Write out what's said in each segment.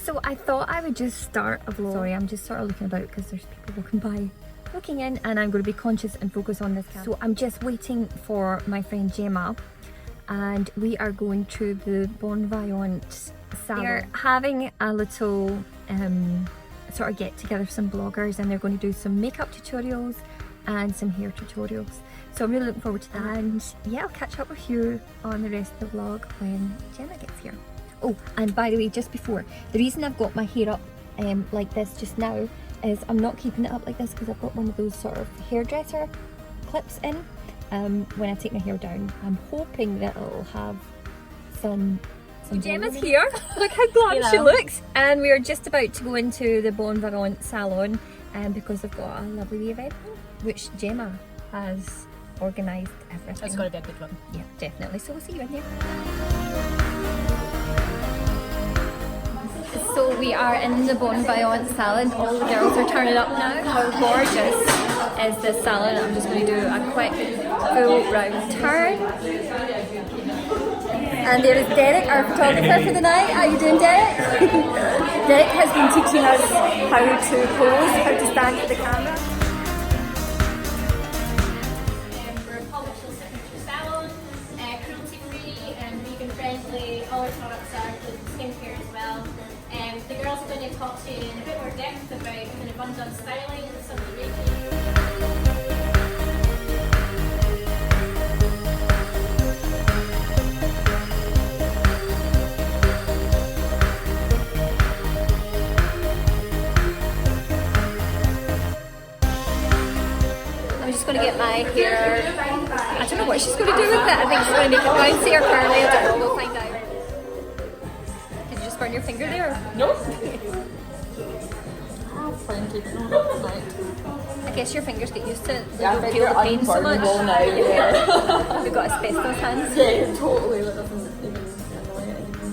So I thought I would just start a vlog. Sorry, I'm just sort of looking about because there's people walking by, looking in, and I'm going to be conscious and focus on this camera. So I'm just waiting for my friend Gemma, and we are going to the Bon Voyant salon. They're having a little sort of get together, some bloggers, and they're going to do some makeup tutorials and some hair tutorials. So I'm really looking forward to that, and yeah, I'll catch up with you on the rest of the vlog when Gemma gets here. Oh, and by the way, just before, the reason I've got my hair up like this just now is I'm not keeping it up like this because I've got one of those sort of hairdresser clips in when I take my hair down. I'm hoping that it'll have some Gemma's here. Look how glam she looks. And we are just about to go into the Bon Voyant salon because they've got a lovely wee event, which Gemma has organised everything. It's got to be a good one. Yeah, definitely. So we'll see you in there. So we are in the Bon Voyant salon. All the girls are turning up now. How gorgeous is this salon? I'm just going to do a quick full round turn. And there is Derek, our photographer for the night. How are you doing, Derek? Derek has been teaching us how to pose, how to stand for the camera. We're a Pollys signature salon, cruelty-free and vegan-friendly. All our products are skincare as well. The girls are going to talk to you in a bit more depth about kind of undone styling and some of the Reiki. I'm just going to get my hair, I don't know what she's going to do with it. I think she's going to make it bouncy or curly, I don't know, we'll find out. Did you just burn your finger there? No. I guess your fingers get used to it. They Yeah, don't I feel the pain so much. now. Yeah. You've got asbestos hands. Yeah, totally. That doesn't even annoy it anymore.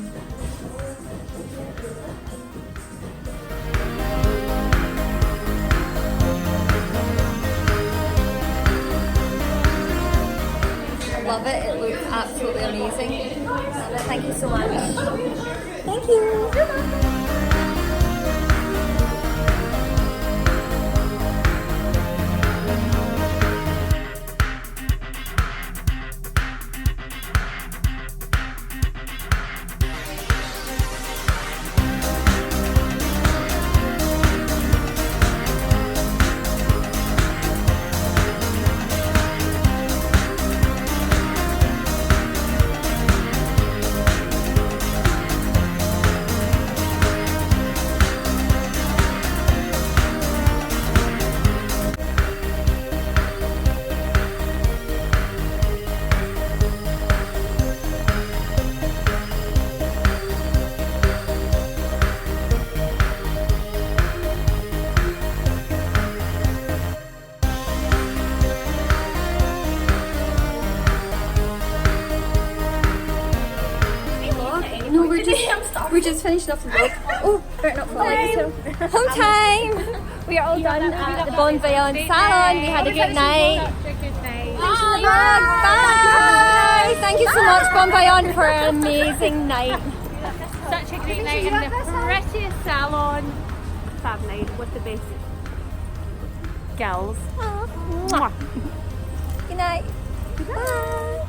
Love it. It looks absolutely amazing. Thank you so much. Thank you. No, we're just finishing off the vlog. Oh, better not fall out. Home time! We are all done at the Bon Voyant salon. We had a good night. Bye! Thank you so much, Bon Voyant, for an amazing night. Such a great night in the prettiest salon. Fab night with the best girls. Good night. Bye.